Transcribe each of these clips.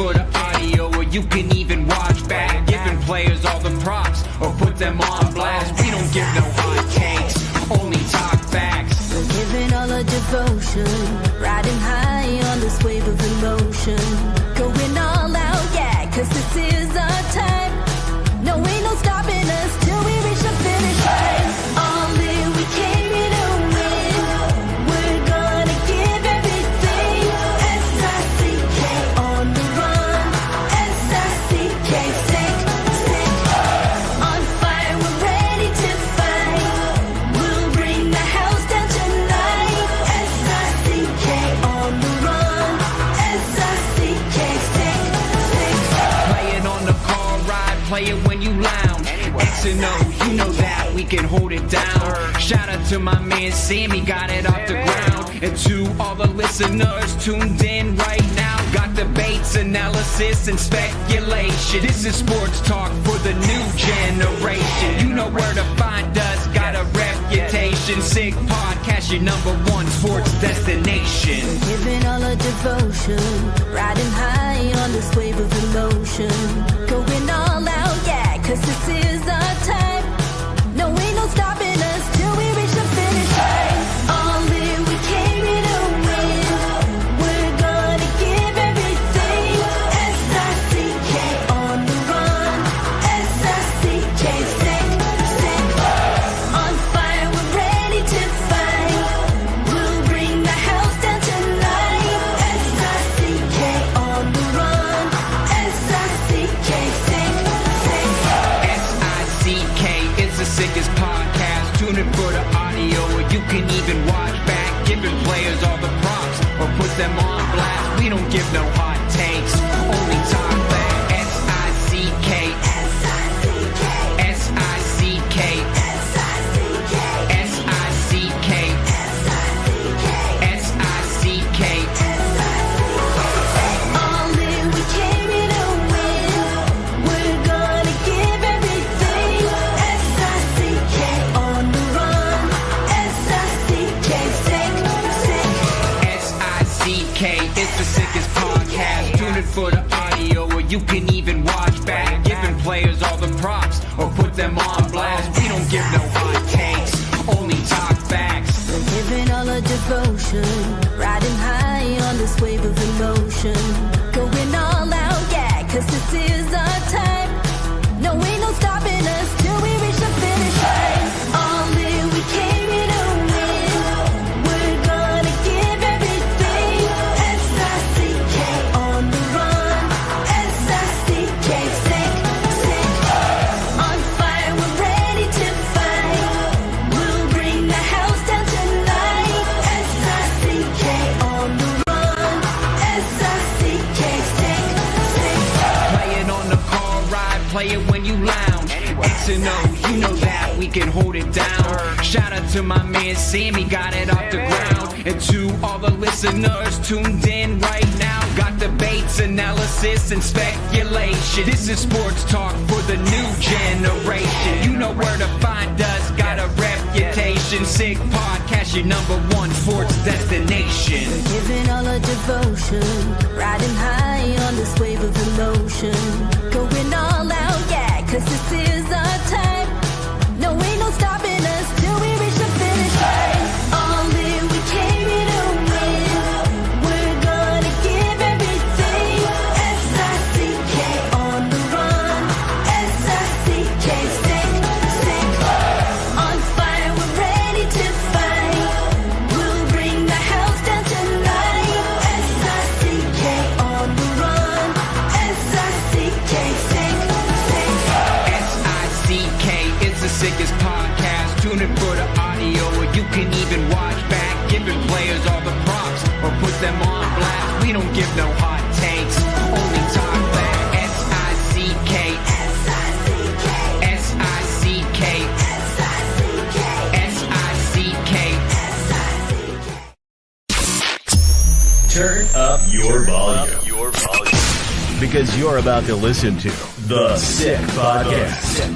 for the audio, or you can even watch back. Giving players all the props, or put them on blast. We don't give no hot takes, only talk facts. We're giving all our devotion, riding high on this wave of emotion. Going all out, yeah, cause this is our time. No, ain't no stopping us till we reach the finish line. All in, we came here to win. We're gonna give everything. S-I-C-K on the run. S-I-C-K, sick. On fire, we're ready to fight. We'll bring the house down tonight. S-I-C-K on the run. S-I-C-K, sick. Play it on the car ride, play it when you lounge. X and O, you know that we can hold it down. Shout out to my man Sammy, got it off the ground. And to all the listeners tuned in right now, got debates, analysis, and speculation. This is sports talk for the new generation. You know where to find us, got a reputation. Sick podcast, your #1 sports destination. Giving all our devotion, riding high on this wave of emotion. Going all out, yeah, cause this is our time. No, ain't no stopping us till we reach the finish line. All in, we came here to win. We're gonna give everything. S-I-C-K on the run. S-I-C-K, sick. On fire, we're ready to fight. We'll bring the house down tonight. S-I-C-K on the run. S-I-C-K, sick. S-I-C-K, it's the sickest podcast. Tune in for the audio, or you can even watch back. Giving players all the props, or put them on blast. We don't give no hot takes, only talk back. S-I-C-K, S-I-C-K, S-I-C-K, S-I-C-K, S-I-C-K, S-I-C-K. All in, we came here to win. We're gonna give everything. S-I-C-K on the run. S-I-C-K, sick. S-I-C-K, it's the sickest podcast. Tune in for the audio, or you can even watch back. Giving players all the props, or put them on blast. We don't give no hot takes, only talk facts. We're giving all our devotion, riding high on this wave of emotion. Going all out, yeah, cause this is our time. No, ain't no stopping us till we reach the finish line. All in, we came here to win. We're gonna give everything. S-I-C-K on the run. S-I-C-K, sick. On fire, we're ready to fight. We'll bring the house down tonight. S-I-C-K on the run. S-I-C-K, sick. Play it on the car ride, play it when you lounge. X and O, you know that we can hold it down. Shout out to my man Sammy, got it off the ground. And to all the listeners tuned in right now, got debates, analysis, and speculation. This is sports talk for the new generation. You know where to find us, got a reputation. Sick podcast, your #1 sports destination. Giving all our devotion, riding high on this wave of emotion. Going all out, yeah, cause this is our time. No, ain't no stopping us till we reach the finish line. All in, we came here to win. We're gonna give everything. S-I-C-K on the run. S-I-C-K, sick. On fire, we're ready to fight. We'll bring the house down tonight. S-I-C-K on the run. S-I-C-K, sick. S-I-C-K, it's the sickest podcast. Tune in for the audio, or you can even watch back. Giving players all the props, or put them on blast. We don't give no hot takes, only talk back. S-I-C-K, S-I-C-K, S-I-C-K, S-I-C-K, S-I-C-K. Turn up your volume. Because you're about to listen to The Sick Podcast.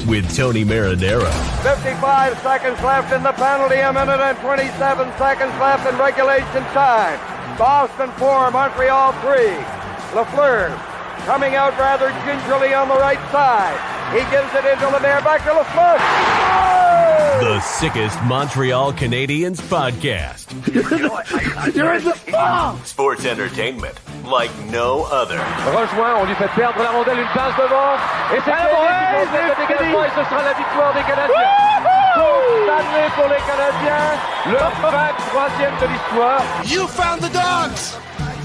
With Tony Marinaro. 55 seconds left in the penalty, a minute and 27 seconds left in regulation time. Boston 4, Montreal 3. Lafleur coming out rather gingerly on the right side. He gives it into Lemaire, back to Lafleur. Oh! The sickest Montreal Canadiens podcast. You're in the ball! Sports entertainment like no other. Rejoint, on lui fait perdre la rondelle, une passe devant. Et c'est le dégagement et ce sera la victoire des Canadiens. Coupe Stanley pour les Canadiens. Leur 23e de l'histoire. You found the dogs!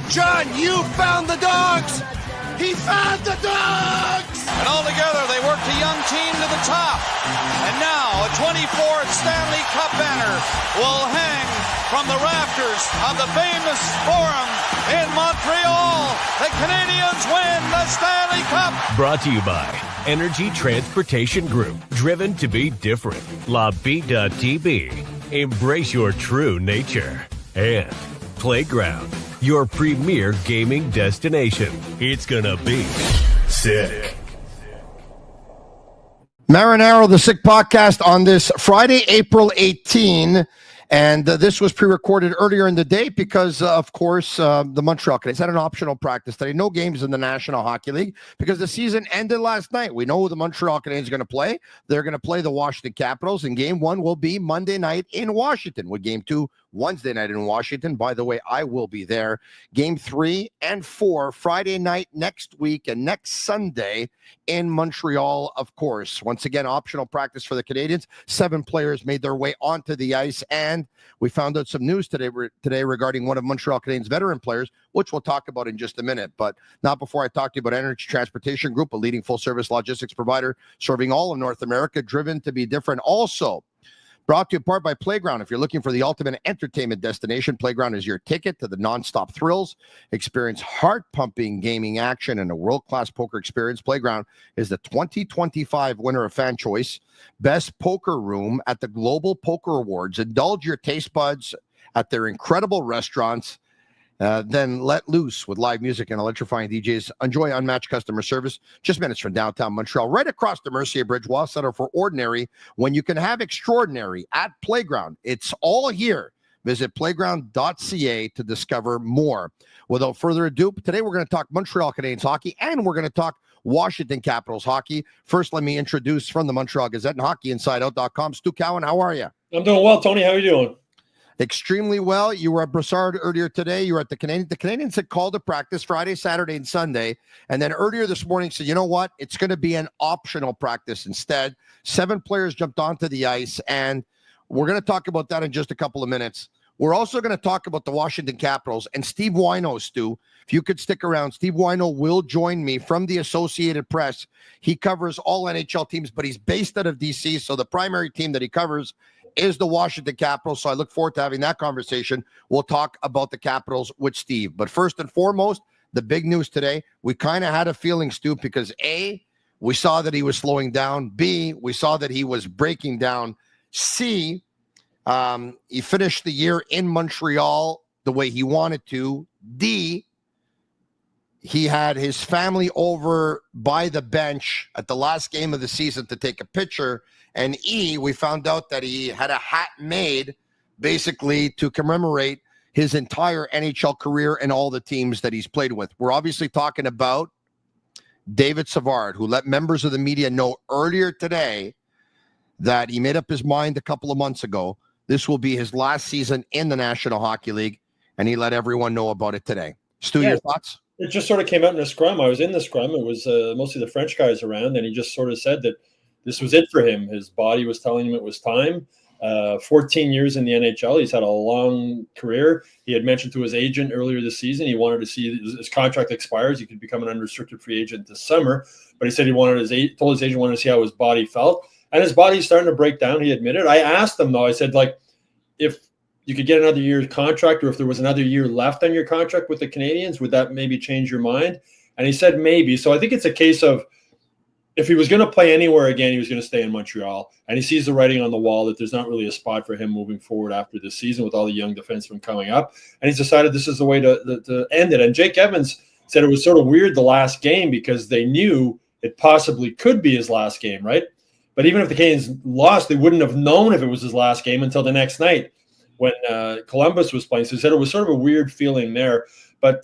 John, you found the dogs! He found the dogs! And all together, they worked a young team to the top. And now, a 24th Stanley Cup banner will hang from the rafters of the famous Forum in Montreal. The Canadiens win the Stanley Cup. Brought to you by Energy Transportation Group. Driven to be different. La Vida TV. Embrace your true nature. And Playground, your premier gaming destination. It's gonna be sick. Marinaro, the Sick Podcast on this Friday, April 18. And this was pre-recorded earlier in the day because, of course, the Montreal Canadiens had an optional practice today. No games in the National Hockey League because the season ended last night. We know who the Montreal Canadiens are going to play. They're going to play the Washington Capitals, and Game 1 will be Monday night in Washington, with Game 2 Wednesday night in Washington. By the way, I will be there. Game 3 and 4 Friday night next week and next Sunday in Montreal, of course. Once again, optional practice for the Canadiens. 7 players made their way onto the ice, and we found out some news today regarding one of Montreal Canadiens' veteran players, which we'll talk about in just a minute. But not before I talk to you about Energy Transportation Group, a leading full-service logistics provider serving all of North America, driven to be different. Also, brought to you in part by Playground. If you're looking for the ultimate entertainment destination, Playground is your ticket to the nonstop thrills. Experience heart-pumping gaming action and a world-class poker experience. Playground is the 2025 winner of Fan Choice Best Poker Room at the Global Poker Awards. Indulge your taste buds at their incredible restaurants. Then let loose with live music and electrifying DJs. Enjoy unmatched customer service just minutes from downtown Montreal, right across the Mercier Bridge. While settle for ordinary when you can have extraordinary at Playground. It's all here. Visit playground.ca to discover more. Without further ado, today we're going to talk Montreal Canadiens hockey, and we're going to talk Washington Capitals hockey. First, let me introduce from the Montreal Gazette and HockeyInsideOut.com, Stu Cowan. How are you? I'm doing well, Tony. How are you doing? Extremely well. You were at Brassard earlier today. You were at the Canadiens. The Canadiens had called a practice Friday, Saturday, and Sunday. And then earlier this morning said, you know what? It's going to be an optional practice instead. 7 players jumped onto the ice, and we're going to talk about that in just a couple of minutes. We're also going to talk about the Washington Capitals and Steve Whyno, Stu. If you could stick around, Steve Whyno will join me from the Associated Press. He covers all NHL teams, but he's based out of D.C., so the primary team that he covers is the Washington Capitals. So I look forward to having that conversation. We'll talk about the Capitals with Steve. But first and foremost, the big news today, we kind of had a feeling, Stu, because A, we saw that he was slowing down. B, we saw that he was breaking down. C, he finished the year in Montreal the way he wanted to. D, he had his family over by the bench at the last game of the season to take a picture. And E, we found out that he had a hat made basically to commemorate his entire NHL career and all the teams that he's played with. We're obviously talking about David Savard, who let members of the media know earlier today that he made up his mind a couple of months ago. This will be his last season in the National Hockey League, and he let everyone know about it today. Stu, your thoughts? It just sort of came out in a scrum. I was in the scrum. It was mostly the French guys around, and he just sort of said that this was it for him. His body was telling him it was time. 14 years in the NHL. He's had a long career. He had mentioned to his agent earlier this season he wanted to see his contract expires. He could become an unrestricted free agent this summer. But he said he told his agent wanted to see how his body felt. And his body's starting to break down, he admitted. I asked him, though, I said, like, if you could get another year's contract or if there was another year left on your contract with the Canadiens, would that maybe change your mind? And he said maybe. So I think it's a case of if he was going to play anywhere again, he was going to stay in Montreal. And he sees the writing on the wall that there's not really a spot for him moving forward after this season with all the young defensemen coming up. And he's decided this is the way to end it. And Jake Evans said it was sort of weird the last game because they knew it possibly could be his last game, right? But even if the Canadiens lost, they wouldn't have known if it was his last game until the next night when Columbus was playing. So he said it was sort of a weird feeling there. But,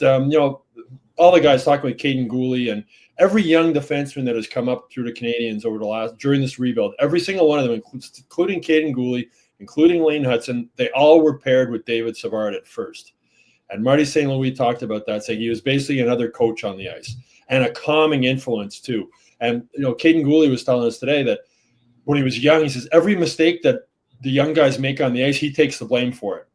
all the guys talking with Caden Gooley and every young defenseman that has come up through the Canadians during this rebuild, every single one of them, including Caden Gooley, including Lane Hudson, they all were paired with David Savard at first. And Marty St. Louis talked about that, saying he was basically another coach on the ice and a calming influence too. And, Caden Gooley was telling us today that when he was young, he says, every mistake that the young guys make on the ice, he takes the blame for it.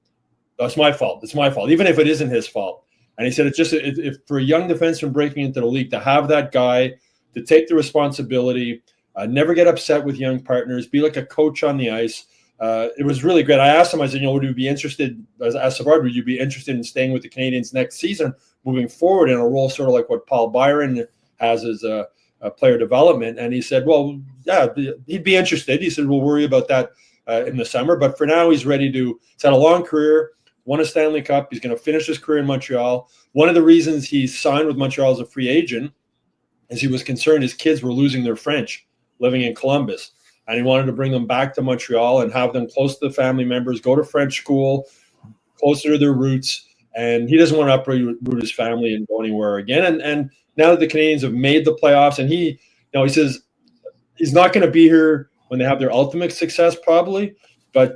That's my fault. It's my fault, even if it isn't his fault. And he said it's just if for a young defenseman breaking into the league to have that guy to take the responsibility, never get upset with young partners, be like a coach on the ice. It was really great. I asked him, I said, would you be interested, as Savard, would you be interested in staying with the Canadians next season, moving forward in a role sort of like what Paul Byron has as a player development? And he said, well, yeah, he'd be interested. He said, we'll worry about that in the summer. But for now, he's ready to. He's had a long career. Won a Stanley Cup. He's going to finish his career in Montreal. One of the reasons he signed with Montreal as a free agent is he was concerned his kids were losing their French living in Columbus. And he wanted to bring them back to Montreal and have them close to the family members, go to French school, closer to their roots. And he doesn't want to uproot his family and go anywhere again. And now that the Canadians have made the playoffs, and he says he's not going to be here when they have their ultimate success probably, but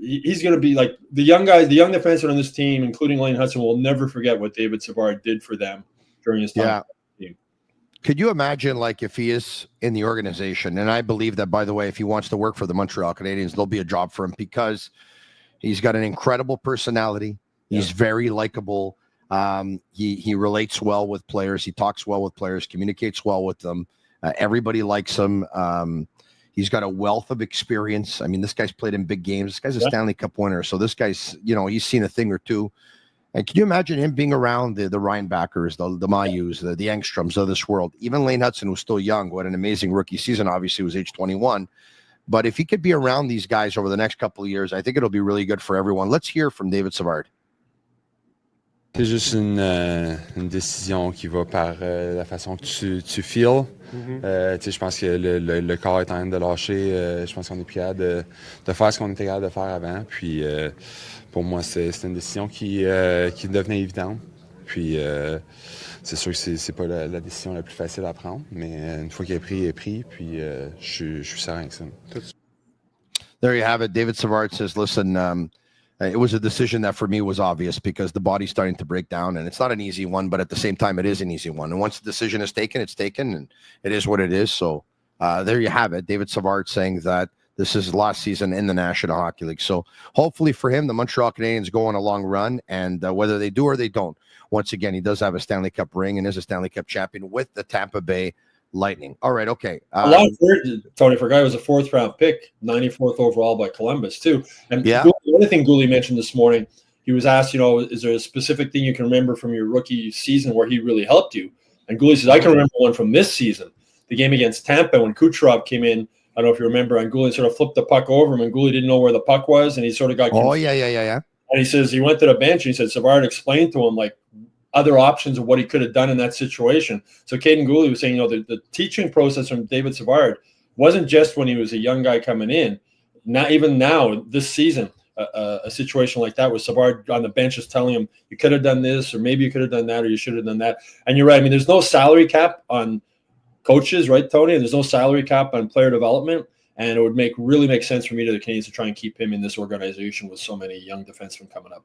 he's going to be like the young guys, the young defensemen on this team, including Lane Hudson, will never forget what David Savard did for them during his time. Yeah. Could you imagine, like, if he is in the organization, and I believe that, by the way, if he wants to work for the Montreal Canadiens, there'll be a job for him because he's got an incredible personality. He's very likable. He relates well with players. He talks well with players, communicates well with them. Everybody likes him. He's got a wealth of experience. I mean, this guy's played in big games. This guy's a Stanley Cup winner. So this guy's, he's seen a thing or two. And can you imagine him being around the Reinbackers, the Mayus, the Angstroms of this world? Even Lane Hudson, who's still young, what an amazing rookie season, obviously, was age 21. But if he could be around these guys over the next couple of years, I think it'll be really good for everyone. Let's hear from David Savard. C'est juste une décision qui va par la façon que tu feels. Je pense que le corps est en train de lâcher. Je pense qu'on est plus capable de faire ce qu'on était capable de faire avant. Puis pour moi, c'est une décision qui devenait évidente. Puis c'est sûr que c'est pas la décision la plus facile à prendre, mais une fois qu'elle est pris, puis je suis serein avec ça. There you have it. David Savard says, listen, it was a decision that for me was obvious because the body's starting to break down, and it's not an easy one, but at the same time, it is an easy one. And once the decision is taken, it's taken, and it is what it is. So there you have it. David Savard saying that this is last season in the National Hockey League. So hopefully for him, the Montreal Canadiens go on a long run, and whether they do or they don't, once again, he does have a Stanley Cup ring and is a Stanley Cup champion with the Tampa Bay Lightning. All right, okay. A lot of Tony, for a guy who was a fourth-round pick, 94th overall by Columbus, too. And the other thing Gooley mentioned this morning, he was asked, is there a specific thing you can remember from your rookie season where he really helped you? And Gooley says, I can remember one from this season, the game against Tampa when Kucherov came in. I don't know if you remember, and Gooley sort of flipped the puck over him, and Gooley didn't know where the puck was, and he sort of got confused. Yeah. And he says he went to the bench, and he said Savard explained to him, like, other options of what he could have done in that situation. So Caden Gooley was saying, the teaching process from David Savard wasn't just when he was a young guy coming in. Not even now, this season, a situation like that with Savard on the bench is telling him, you could have done this, or maybe you could have done that, or you should have done that. And you're right. I mean, there's no salary cap on coaches, right, Tony? And there's no salary cap on player development. And it would really make sense for me to the Canadiens to try and keep him in this organization with so many young defensemen coming up.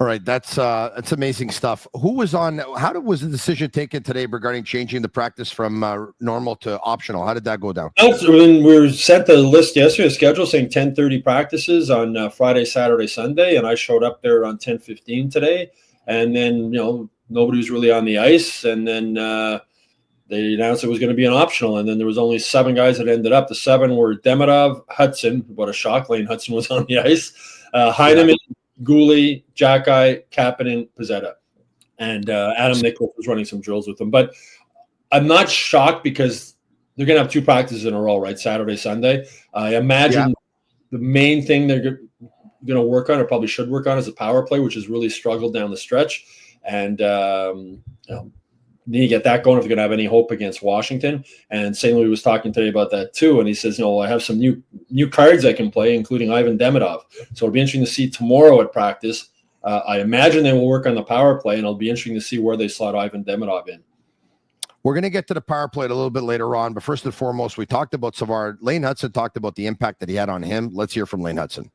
All right, that's amazing stuff. How was the decision taken today regarding changing the practice from normal to optional? How did that go down? When we were sent the list yesterday, a schedule saying 10:30 practices on Friday, Saturday, Sunday, and I showed up there around 10:15 today. And then, nobody was really on the ice, and then they announced it was going to be an optional, and then there was only 7 guys that ended up. The 7 were Demidov, Hudson, what a shock, Lane Hudson was on the ice, Heineman, Gooley, Jackeye, Kapanen, Pizzetta, and Adam Nichols was running some drills with them. But I'm not shocked because they're going to have 2 practices in a row, right? Saturday, Sunday. I imagine the main thing they're going to work on, or probably should work on, is the power play, which has really struggled down the stretch. And need to get that going if they're going to have any hope against Washington. And St. Louis was talking today about that too. And he says, I have some new cards I can play, including Ivan Demidov. So it'll be interesting to see tomorrow at practice I imagine they will work on the power play, and it'll be interesting to see where they slot Ivan Demidov in. We're going to get to the power play a little bit later on, but first and foremost, we talked about Savard. Lane Hudson talked about the impact that he had on him. Let's hear from Lane Hudson.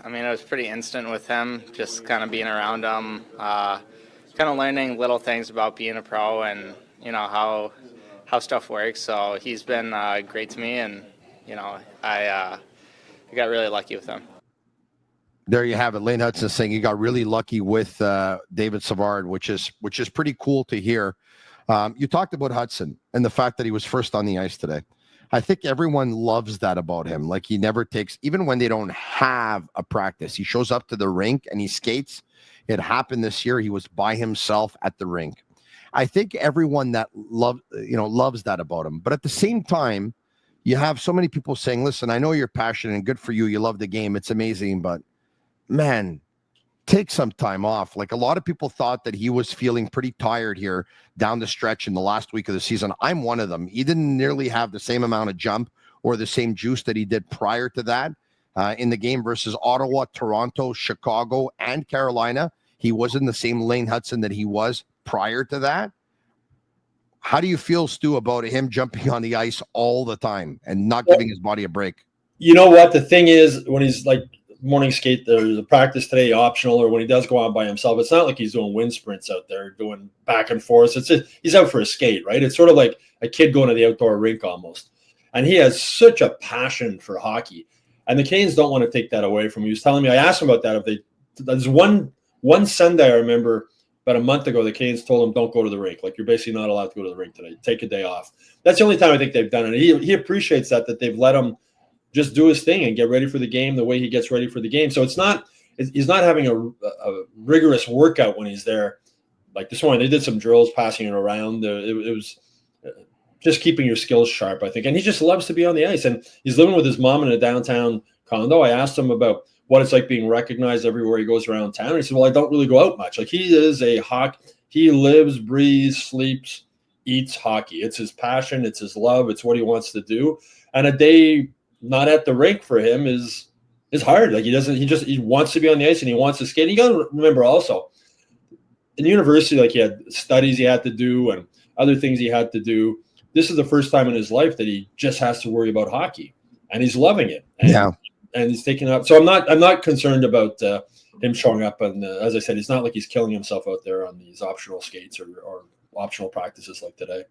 I mean, it was pretty instant with him, just kind of being around him, kind of learning little things about being a pro and, you know, how stuff works. So he's been great to me, and, you know, I got really lucky with him. There you have it. Lane Hudson saying you got really lucky with David Savard, which is pretty cool to hear. You talked about Hudson and the fact that he was first on the ice today. I think everyone loves that about him. Like, he never takes, even when they don't have a practice, he shows up to the rink and he skates. It happened this year. He was by himself at the rink. I think everyone that loves that about him. But at the same time, you have so many people saying, listen, I know you're passionate and good for you. You love the game. It's amazing. But man, take some time off. Like, a lot of people thought that he was feeling pretty tired here down the stretch in the last week of the season. I'm one of them. He didn't nearly have the same amount of jump or the same juice that he did prior to that in the game versus Ottawa, Toronto, Chicago, and Carolina. He wasn't the same Lane Hudson that he was prior to that. How do you feel, Stu, about him jumping on the ice all the time and not giving his body a break? You know what? The thing is, when he's like, morning skate, there's a practice today optional, or when he does go out by himself, it's not like he's doing wind sprints out there doing back and forth. He's out for a skate, right? It's sort of like a kid going to the outdoor rink almost. And he has such a passion for hockey, and the Canes don't want to take that away from him. He was telling me, I asked him about that. There's one Sunday I remember about a month ago, the Canes told him, don't go to the rink. Like, you're basically not allowed to go to the rink today. Take a day off. That's the only time I think they've done it. He appreciates that they've let him just do his thing and get ready for the game the way he gets ready for the game. So he's not having a rigorous workout when he's there. Like this morning, they did some drills, passing it around. It was just keeping your skills sharp, I think. And he just loves to be on the ice. And he's living with his mom in a downtown condo. I asked him about what it's like being recognized everywhere he goes around town. And he said, well, I don't really go out much. Like, he is a hockey. He lives, breathes, sleeps, eats hockey. It's his passion. It's his love. It's what he wants to do. And a day not at the rink for him is hard. Like, he wants to be on the ice and he wants to skate. And you got to remember also, in university, like, he had studies he had to do and other things he had to do. This is the first time in his life that he just has to worry about hockey, and he's loving it. And he's taking up. So I'm not concerned about him showing up. And as I said, it's not like he's killing himself out there on these optional skates or optional practices like today.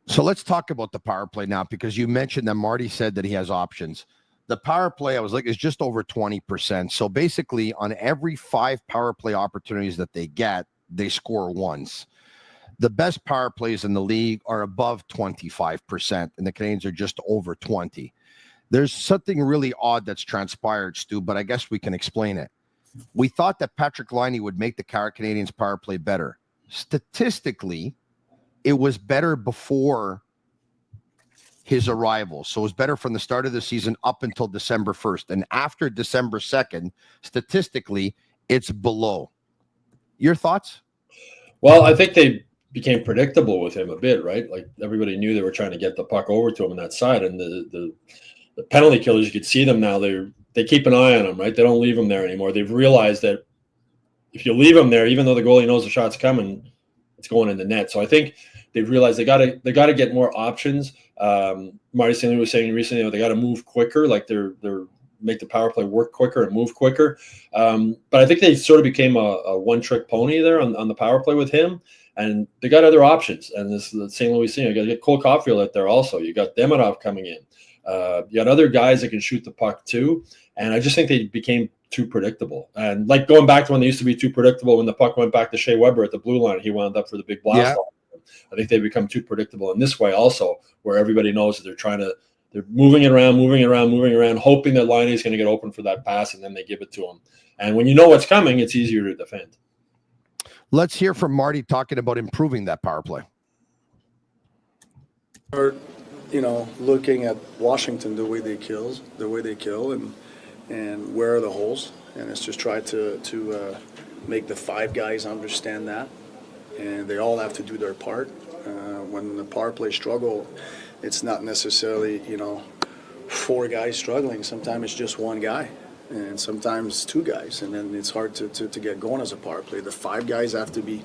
So let's talk about the power play now, because you mentioned that Marty said that he has options. The power play, I was like, is just over 20%. So basically, on every 5 power play opportunities that they get, they score once. The best power plays in the league are above 25%, and the Canadians are just over 20. There's something really odd that's transpired, Stu, but I guess we can explain it. We thought that Patrick Laine would make the Canadians power play better. Statistically, it was better before his arrival. So it was better from the start of the season up until December 1st. And after December 2nd, statistically, it's below. Your thoughts? Well, I think they became predictable with him a bit, right? Like, everybody knew they were trying to get the puck over to him on that side. And the penalty killers, you could see them now. They keep an eye on him, right? They don't leave him there anymore. They've realized that if you leave him there, even though the goalie knows the shot's coming, it's going in the net. So I think they've realized they got to get more options. Marty St. Louis was saying recently, they got to move quicker. Like, they're make the power play work quicker and move quicker. But I think they sort of became a one-trick pony there on the power play with him. And they got other options. And this is the St. Louis scene. You got to get Cole Caulfield out there also. You got Demidov coming in. You got other guys that can shoot the puck too. And I just think they became too predictable. And like going back to when they used to be too predictable, when the puck went back to Shea Weber at the blue line, he wound up for the big blast. Yeah. I think they become too predictable in this way also, where everybody knows that they're moving it around, hoping that Laine is going to get open for that pass, and then they give it to him. And when you know what's coming, it's easier to defend. Let's hear from Marty talking about improving that power play. Or, looking at Washington, the way they kill, and where are the holes, and it's just try to make the 5 guys understand that, and they all have to do their part. When the power play struggle, it's not necessarily 4 guys struggling. Sometimes it's just one guy, and sometimes 2 guys, and then it's hard to get going as a power play. The 5 guys have to be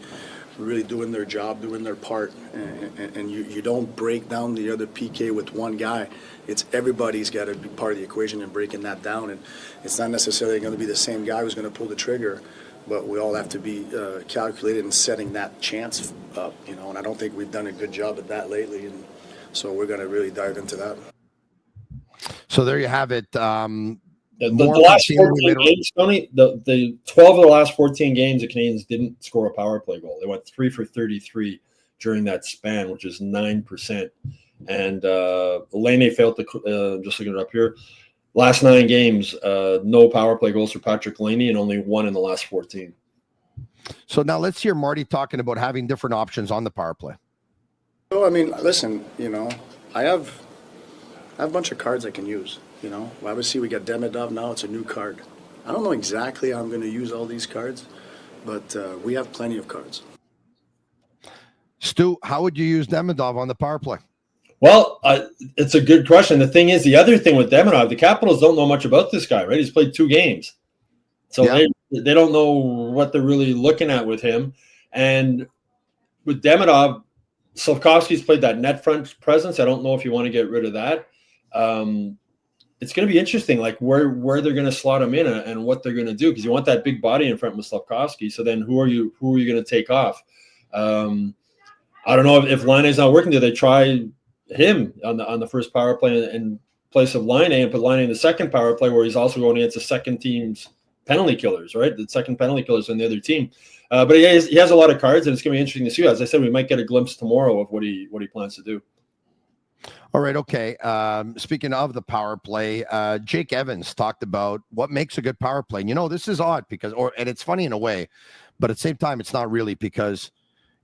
really doing their job, doing their part, and you don't break down the other PK with 1 guy. It's everybody's got to be part of the equation and breaking that down, and it's not necessarily going to be the same guy who's going to pull the trigger, but we all have to be calculated in setting that chance up, and I don't think we've done a good job at that lately, and so we're going to really dive into that. So there you have it. The last 14 games, Tony, the 12 of the last 14 games, the Canadians didn't score a power play goal. They went 3 for 33 during that span, which is 9%. And Laine failed to, just looking it up here, last 9 games, no power play goals for Patrick Laine and only 1 in the last 14. So now let's hear Marty talking about having different options on the power play. So, I mean, listen, I have a bunch of cards I can use. Obviously we got Demidov now. It's a new card. I don't know exactly how I'm going to use all these cards, but we have plenty of cards. Stu, how would you use Demidov on the power play? Well, it's a good question. The thing is, the other thing with Demidov, the Capitals don't know much about this guy, right? He's played 2 games. So they don't know what they're really looking at with him. And with Demidov, Slavkovsky's played that net front presence. I don't know if you want to get rid of that. It's going to be interesting, like where they're going to slot him in and what they're going to do, because you want that big body in front with Slavkovsky. So then who are you going to take off? I don't know if Laine's not working. Do they try him on the first power play in place of Laine and put Laine in the second power play where he's also going against the second team's penalty killers, right? The second penalty killers on the other team. But he has a lot of cards, and it's going to be interesting to see. As I said, we might get a glimpse tomorrow of what he plans to do. All right, okay. Speaking of the power play, Jake Evans talked about what makes a good power play. This is odd and it's funny in a way, but at the same time, it's not really, because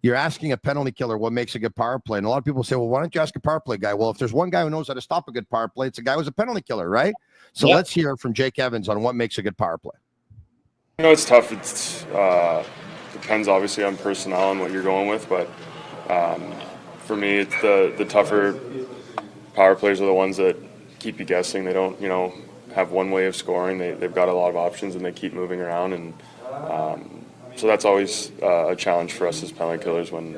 you're asking a penalty killer what makes a good power play. And a lot of people say, well, why don't you ask a power play guy? Well, if there's one guy who knows how to stop a good power play, it's a guy who's a penalty killer, right? So let's hear from Jake Evans on what makes a good power play. It's tough. It's depends obviously on personnel and what you're going with, but for me, it's the tougher power plays are the ones that keep you guessing. They don't, have one way of scoring. They've got a lot of options and they keep moving around, and so that's always a challenge for us as penalty killers when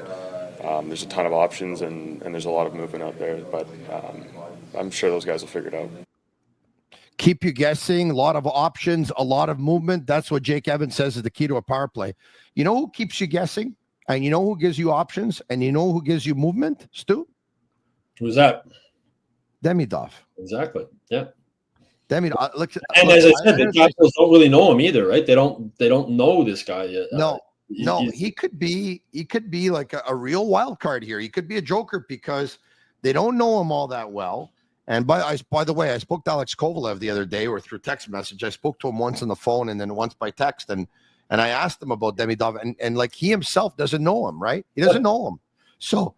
there's a ton of options and there's a lot of movement out there. But I'm sure those guys will figure it out. Keep you guessing, a lot of options, a lot of movement. That's what Jake Evans says is the key to a power play. You know who keeps you guessing? And you know who gives you options? And you know who gives you movement, Stu? Who's that? Demidov. Exactly. Yeah. Demidov. And as I said, the Capitals don't really know him either, right? They don't know this guy yet. No, he could be like a real wild card here. He could be a joker because they don't know him all that well. And by the way, I spoke to Alex Kovalev the other day, or through text message. I spoke to him once on the phone and then once by text, and I asked him about Demidov, and like he himself doesn't know him, right? He doesn't know him. So,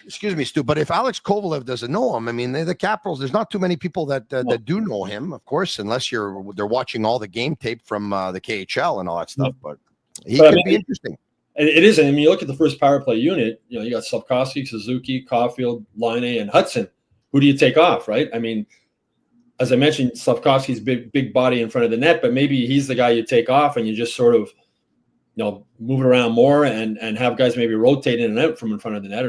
excuse me, Stu, but if Alex Kovalev doesn't know him, I mean, the Capitals, there's not too many people that do know him, of course, unless they're watching all the game tape from the KHL and all that stuff. But he could be interesting. It is. I mean, you look at the first power play unit. You got Slavkovsky, Suzuki, Caulfield, Laine, and Hudson. Who do you take off, right? I mean, as I mentioned, Slavkovsky's big body in front of the net, but maybe he's the guy you take off and you just sort of, move it around more and have guys maybe rotate in and out from in front of the net.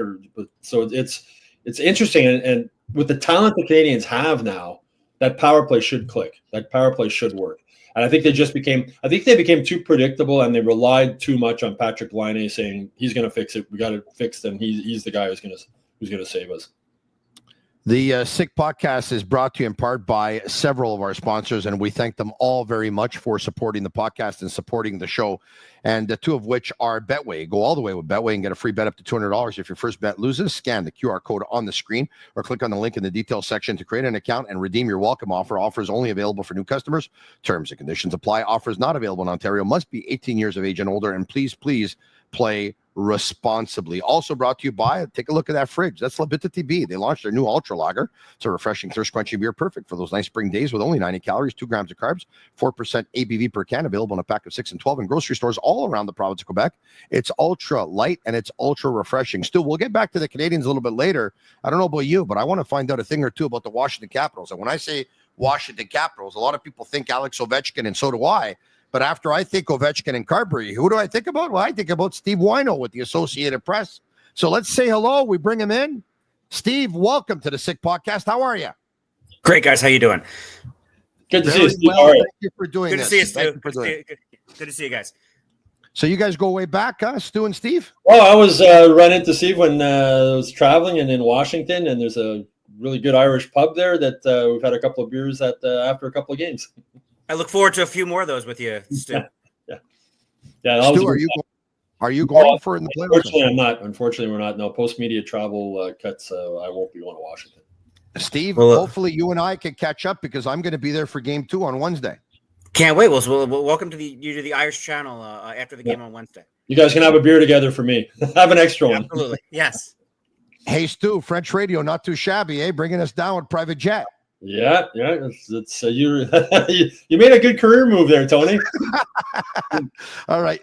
So it's interesting. And with the talent the Canadians have now, that power play should click. That power play should work. And I think they became too predictable, and they relied too much on Patrick Laine saying he's going to fix it. We got it fixed, and he's the guy who's going to save us. The Sick Podcast is brought to you in part by several of our sponsors, and we thank them all very much for supporting the podcast and supporting the show. And the two of which are Betway. Go all the way with Betway and get a free bet up to $200 if your first bet loses. Scan the QR code on the screen or click on the link in the details section to create an account and redeem your welcome offer. Offers only available for new customers. Terms and conditions apply. Offers not available in Ontario. Must be 18 years of age and older. And please play responsibly. Also brought to you by, take a look at that fridge. That's Bittt Tibi. They launched their new Ultra Lager. It's a refreshing, thirst-quenching beer, perfect for those nice spring days with only 90 calories, 2 grams of carbs, 4% ABV per can, available in a pack of 6 and 12 in grocery stores all around the province of Quebec. It's ultra light and it's ultra refreshing. Still, we'll get back to the Canadians a little bit later. I don't know about you, but I want to find out a thing or two about the Washington Capitals. And when I say Washington Capitals. A lot of people think Alex Ovechkin, and so do I. But after I think Ovechkin and Carberry, who do I think about? Well, I think about Steve Whyno with the Associated Press. So let's say hello. We bring him in. Steve, welcome to the Sick Podcast. How are you? Great, guys. How you doing? Good to see you, Steve. Well, thank you for doing Good this. to see you, Thank Stu. you for doing it. Good to see you guys. So you guys go way back, Stu and Steve? Well, I was running into Steve when I was traveling and in Washington, and there's a really good Irish pub there that we've had a couple of beers at after a couple of games. I look forward to a few more of those with you, Stu. Yeah. Stu, are you going for it in the playoffs? Unfortunately, I'm not. Unfortunately, we're not. No, post-media travel cuts, I won't be going to Washington. Steve, hopefully you and I can catch up because I'm going to be there for Game 2 on Wednesday. Can't wait. We'll welcome to the Irish channel after the game on Wednesday. You guys can have a beer together for me. Have an extra one. Absolutely. Yes. Hey, Stu, French radio, not too shabby, eh? Bringing us down with private jet. Yeah. It's you. You made a good career move there, Tony. All right,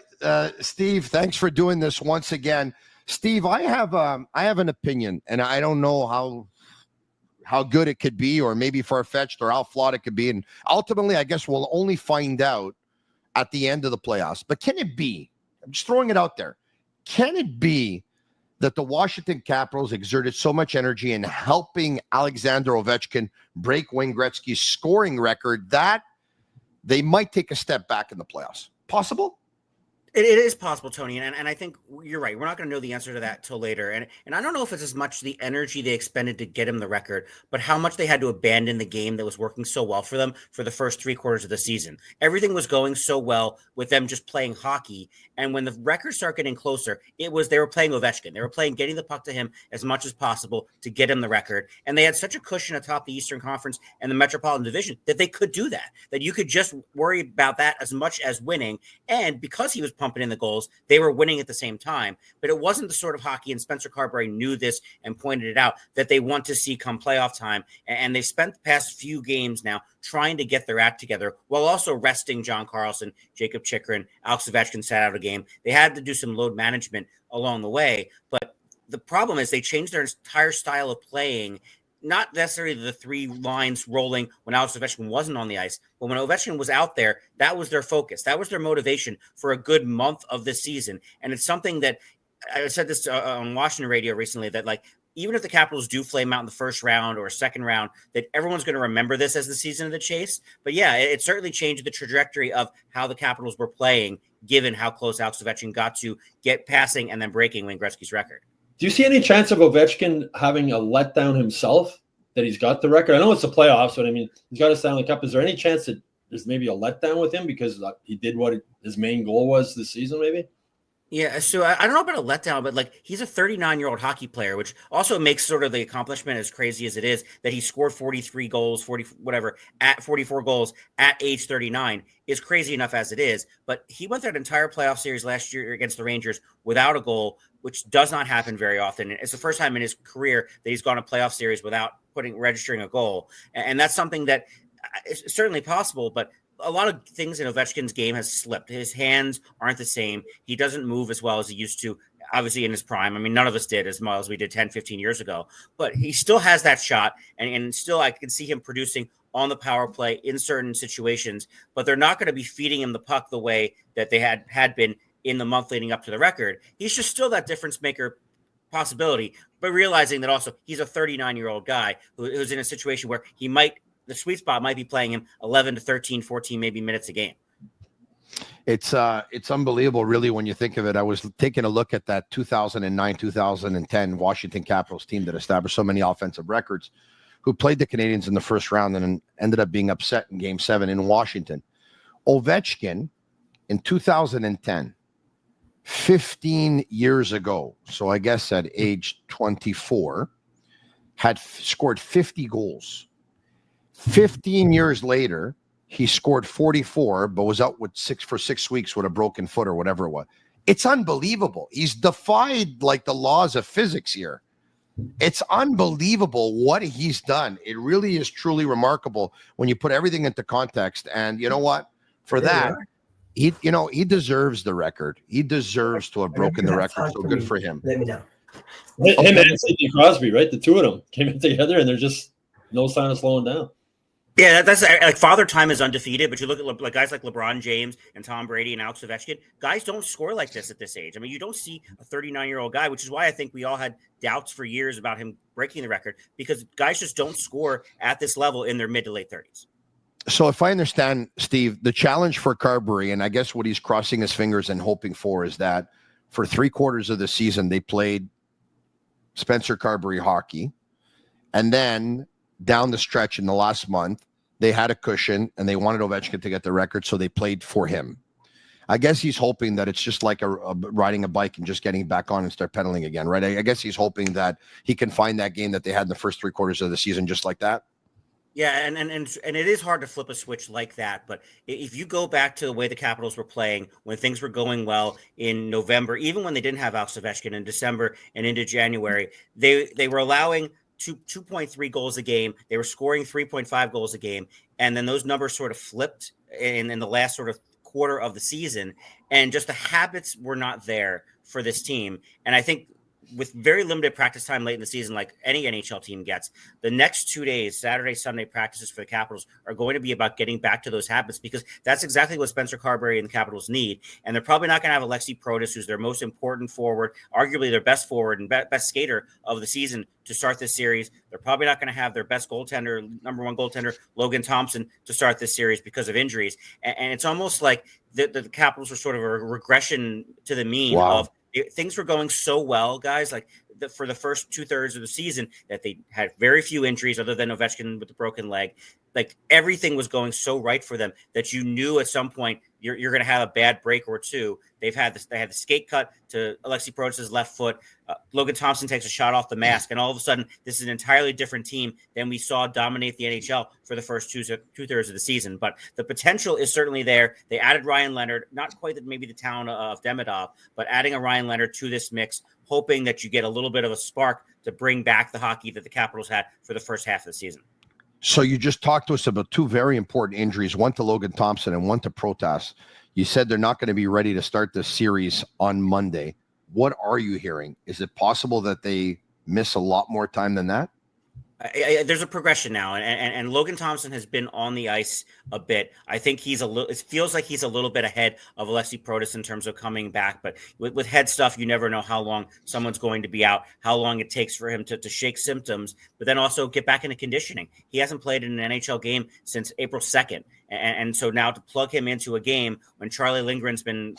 Steve. Thanks for doing this once again, Steve. I have an opinion, and I don't know how good it could be, or maybe far-fetched, or how flawed it could be. And ultimately, I guess we'll only find out at the end of the playoffs. But can it be? I'm just throwing it out there. Can it be that the Washington Capitals exerted so much energy in helping Alexander Ovechkin break Wayne Gretzky's scoring record that they might take a step back in the playoffs? Possible? It is possible, Tony, and I think you're right. We're not going to know the answer to that till later. And I don't know if it's as much the energy they expended to get him the record, but how much they had to abandon the game that was working so well for them for the first 3 quarters of the season. Everything was going so well with them just playing hockey. And when the records start getting closer, they were playing Ovechkin. They were playing getting the puck to him as much as possible to get him the record. And they had such a cushion atop the Eastern Conference and the Metropolitan Division that they could do that you could just worry about that as much as winning. And because he was pumping in the goals, they were winning at the same time. But it wasn't the sort of hockey, and Spencer Carberry knew this and pointed it out, that they want to see come playoff time. And they've spent the past few games now trying to get their act together while also resting John Carlson, Jacob Chikrin, Alex Ovechkin sat out a game. They had to do some load management along the way. But the problem is they changed their entire style of playing, not necessarily the 3 lines rolling when Alex Ovechkin wasn't on the ice, but when Ovechkin was out there, that was their focus. That was their motivation for a good month of this season. And it's something that I said this on Washington radio recently, that like, even if the Capitals do flame out in the first round or second round, that everyone's going to remember this as the season of the chase. But yeah, it certainly changed the trajectory of how the Capitals were playing, given how close Alex Ovechkin got to get passing and then breaking Wayne Gretzky's record. Do you see any chance of Ovechkin having a letdown himself, that he's got the record? I know it's the playoffs, but I mean, he's got a Stanley Cup. Is there any chance that there's maybe a letdown with him because he did what his main goal was this season, maybe? Yeah, so I don't know about a letdown, but like, he's a 39-year-old hockey player, which also makes sort of the accomplishment, as crazy as it is, that he scored 43 goals, at 44 goals at age 39 is crazy enough as it is. But he went that entire playoff series last year against the Rangers without a goal, which does not happen very often. It's the first time in his career that he's gone a playoff series without registering a goal. And that's something that is certainly possible, but a lot of things in Ovechkin's game has slipped. His hands aren't the same. He doesn't move as well as he used to, obviously in his prime. I mean, none of us did as well as we did 10, 15 years ago, but he still has that shot. And still, I can see him producing on the power play in certain situations, but they're not going to be feeding him the puck the way that they had been in the month leading up to the record. He's just still that difference maker possibility, but realizing that also he's a 39-year-old guy who's in a situation where the sweet spot might be playing him 11 to 13, 14, maybe minutes a game. It's unbelievable, really, when you think of it. I was taking a look at that 2009-2010 Washington Capitals team that established so many offensive records, who played the Canadiens in the first round and ended up being upset in Game 7 in Washington. Ovechkin in 2010, 15 years ago, so I guess at age 24, had scored 50 goals. 15 years later, he scored 44, but was out for 6 weeks with a broken foot or whatever it was. It's unbelievable. He's defied like the laws of physics here. It's unbelievable what he's done. It really is truly remarkable when you put everything into context. And you know what? For that, he deserves the record. He deserves to have broken the record. So good for him. Let me know. Him and Sidney Crosby, right? The two of them came in together, and there's just no sign of slowing down. Yeah, that's like Father Time is undefeated, but you look at like guys like LeBron James and Tom Brady and Alex Ovechkin. Guys don't score like this at this age. I mean, you don't see a 39-year-old guy, which is why I think we all had doubts for years about him breaking the record, because guys just don't score at this level in their mid to late 30s. So if I understand, Steve, the challenge for Carberry, and I guess what he's crossing his fingers and hoping for, is that for 3/4 of the season, they played Spencer Carberry hockey. And then down the stretch in the last month, they had a cushion and they wanted Ovechkin to get the record, so they played for him. I guess he's hoping that it's just like a riding a bike and just getting back on and start pedaling again, right? I guess he's hoping that he can find that game that they had in the first 3/4 of the season just like that. Yeah, and it is hard to flip a switch like that. But if you go back to the way the Capitals were playing when things were going well in November, even when they didn't have Alex Ovechkin in December and into January, they were allowing 2.3 goals a game. They were scoring 3.5 goals a game. And then those numbers sort of flipped in the last sort of quarter of the season. And just the habits were not there for this team. And I think with very limited practice time late in the season, like any NHL team gets, the next 2 days, Saturday, Sunday practices for the Capitals are going to be about getting back to those habits, because that's exactly what Spencer Carberry and the Capitals need. And they're probably not going to have Alexi Protas, who's their most important forward, arguably their best forward and best skater of the season, to start this series. They're probably not going to have their best goaltender, number one goaltender, Logan Thompson, to start this series because of injuries. And it's almost like the Capitals are sort of a regression to the mean of things were going so well, guys, like for the first 2/3 of the season, that they had very few injuries other than Ovechkin with the broken leg. Like everything was going so right for them that you knew at some point you're going to have a bad break or two. They had the skate cut to Alexi Protas' left foot. Logan Thompson takes a shot off the mask, and all of a sudden, this is an entirely different team than we saw dominate the NHL for the first 2/3 of the season. But the potential is certainly there. They added Ryan Leonard, not quite maybe the talent of Demidov, but adding a Ryan Leonard to this mix, hoping that you get a little bit of a spark to bring back the hockey that the Capitals had for the first half of the season. So you just talked to us about two very important injuries, one to Logan Thompson and one to Protas. You said they're not going to be ready to start this series on Monday. What are you hearing? Is it possible that they miss a lot more time than that? There's a progression now, and Logan Thompson has been on the ice a bit. I think he's a little. It feels like he's a little bit ahead of Alexi Protas in terms of coming back. But with head stuff, you never know how long someone's going to be out, how long it takes for him to shake symptoms, but then also get back into conditioning. He hasn't played in an NHL game since April 2nd, and so now to plug him into a game when Charlie Lindgren's been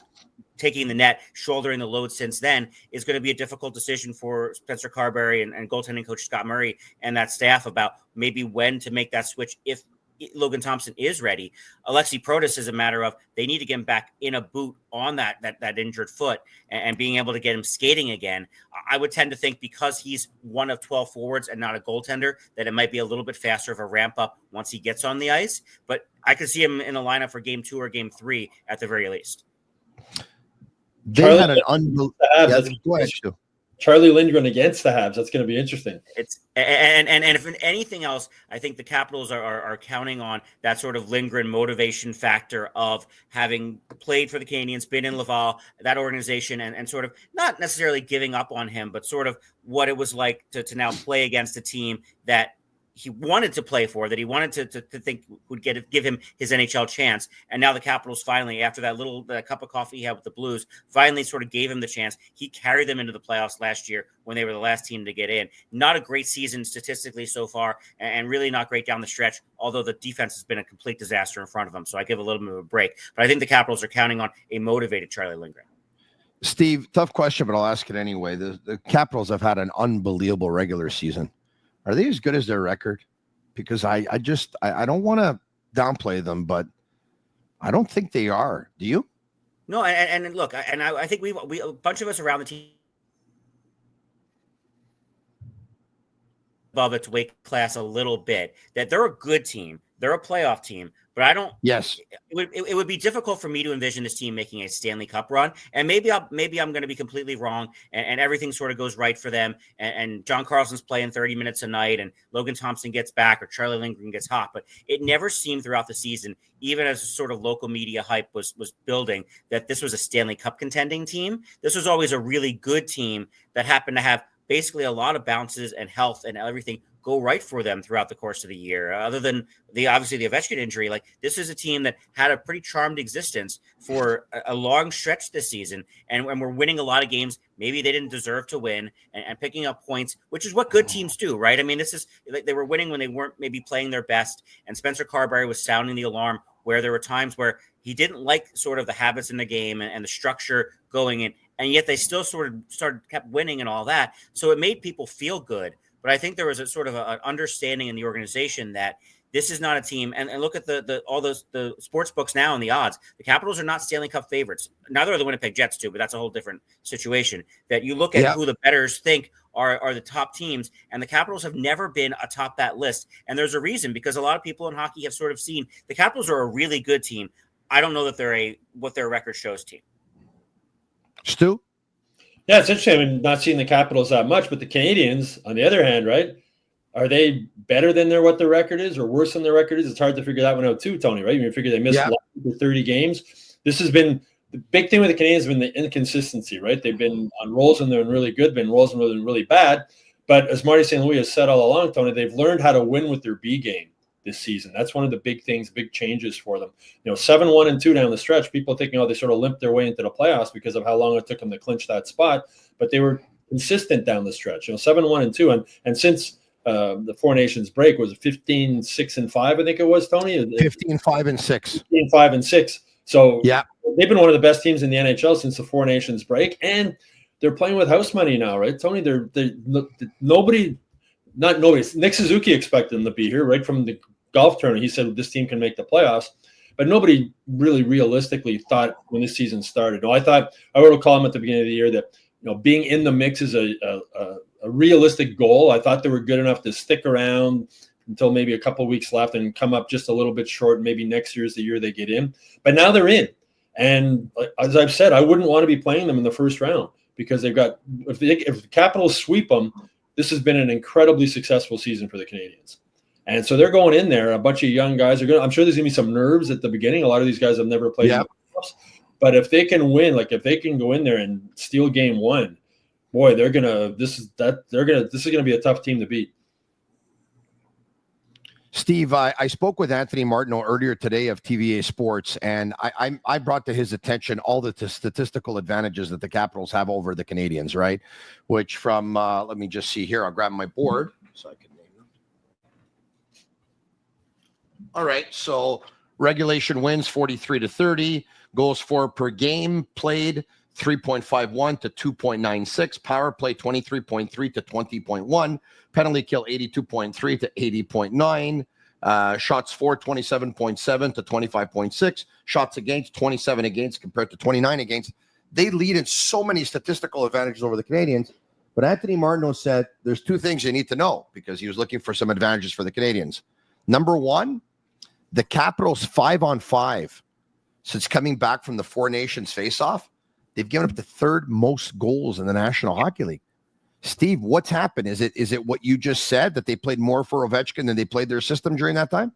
taking the net, shouldering the load since then, is going to be a difficult decision for Spencer Carberry and goaltending coach Scott Murray and that staff about maybe when to make that switch if Logan Thompson is ready. Alexi Protas is a matter of they need to get him back in a boot on that injured foot and being able to get him skating again. I would tend to think because he's one of 12 forwards and not a goaltender that it might be a little bit faster of a ramp up once he gets on the ice. But I could see him in a lineup for game 2 or game 3 at the very least. They had an unbelievable. Charlie Lindgren against the Habs. That's going to be interesting. It's and if anything else, I think the Capitals are counting on that sort of Lindgren motivation factor of having played for the Canadiens, been in Laval, that organization, and sort of not necessarily giving up on him, but sort of what it was like to now play against a team that he wanted to play for, that he wanted to think would give him his NHL chance. And now the Capitals finally, after that cup of coffee he had with the Blues, finally sort of gave him the chance. He carried them into the playoffs last year when they were the last team to get in. Not a great season statistically so far, and really not great down the stretch, although the defense has been a complete disaster in front of them. So I give a little bit of a break. But I think the Capitals are counting on a motivated Charlie Lindgren. Steve, tough question, but I'll ask it anyway. The Capitals have had an unbelievable regular season. Are they as good as their record? Because I don't want to downplay them, but I don't think they are. Do you? No, and look, I think we a bunch of us around the team above its weight class a little bit, that they're a good team. They're a playoff team, but I don't. Yes, it would be difficult for me to envision this team making a Stanley Cup run. And maybe I'm going to be completely wrong, and everything sort of goes right for them. And John Carlson's playing 30 minutes a night, and Logan Thompson gets back, or Charlie Lindgren gets hot. But it never seemed throughout the season, even as sort of local media hype was building, that this was a Stanley Cup contending team. This was always a really good team that happened to have basically a lot of bounces and health and everything go right for them throughout the course of the year. Other than obviously the Ovechkin injury, like this is a team that had a pretty charmed existence for a long stretch this season, and we're winning a lot of games maybe they didn't deserve to win, and picking up points, which is what good teams do, right? I mean, this is like they were winning when they weren't maybe playing their best, and Spencer Carberry was sounding the alarm where there were times where he didn't like sort of the habits in the game and the structure going in, and yet they still sort of kept winning and all that. So it made people feel good. But I think there was a sort of an understanding in the organization that this is not a team. And look at the sports books now and the odds. The Capitals are not Stanley Cup favorites. Neither are the Winnipeg Jets too, but that's a whole different situation. That you look at who the bettors think are the top teams, and the Capitals have never been atop that list. And there's a reason, because a lot of people in hockey have sort of seen the Capitals are a really good team. I don't know that they're what their record shows team. Stu? Yeah, it's interesting. I mean, not seeing the Capitals that much, but the Canadians, on the other hand, right? Are they better than what their record is, or worse than their record is? It's hard to figure that one out too, Tony, right? You figure they missed 30 games. This has been the big thing with the Canadians has been the inconsistency, right? They've been on rolls when they're really good, been rolls when they're really bad. But as Marty St. Louis has said all along, Tony, they've learned how to win with their B game this season. That's one of the big things, big changes for them. 7-1-2 down the stretch. People thinking, they sort of limped their way into the playoffs because of how long it took them to clinch that spot. But they were consistent down the stretch. 7-1-2, and since the Four Nations break, was 15-6-5, I think it was, Tony. 15-5-6. 15-5-6. So yeah, they've been one of the best teams in the NHL since the Four Nations break, and they're playing with house money now, right, Tony? Nick Suzuki expected them to be here right from the golf tournament. He said this team can make the playoffs, but nobody really realistically thought when this season started. I wrote a column at the beginning of the year that being in the mix is a realistic goal. I thought they were good enough to stick around until maybe a couple of weeks left and come up just a little bit short. Maybe next year is the year they get in, but now they're in. And as I've said, I wouldn't want to be playing them in the first round because they've got, if the Capitals sweep them, this has been an incredibly successful season for the Canadians. And so they're going in there. A bunch of young guys are I'm sure there's going to be some nerves at the beginning. A lot of these guys have never played in the playoffs. But if they can win, like if they can go in there and steal game one, boy, this is going to be a tough team to beat. Steve, I spoke with Anthony Martineau earlier today of TVA Sports, and I brought to his attention all the statistical advantages that the Capitals have over the Canadians, right? Which from, let me just see here. I'll grab my board so I can name them. All right, so regulation wins 43-30, goals for per game played 3.51 to 2.96, power play 23.3 to 20.1, penalty kill 82.3 to 80.9, shots for 27.7 to 25.6, shots against 27 against compared to 29 against. They lead in so many statistical advantages over the Canadians. But Anthony Martineau said there's two things you need to know because he was looking for some advantages for the Canadians. Number one, the Capitals 5-on-5 since coming back from the Four Nations face-off, they've given up the third most goals in the National Hockey League. Steve, what's happened? Is it what you just said, that they played more for Ovechkin than they played their system during that time?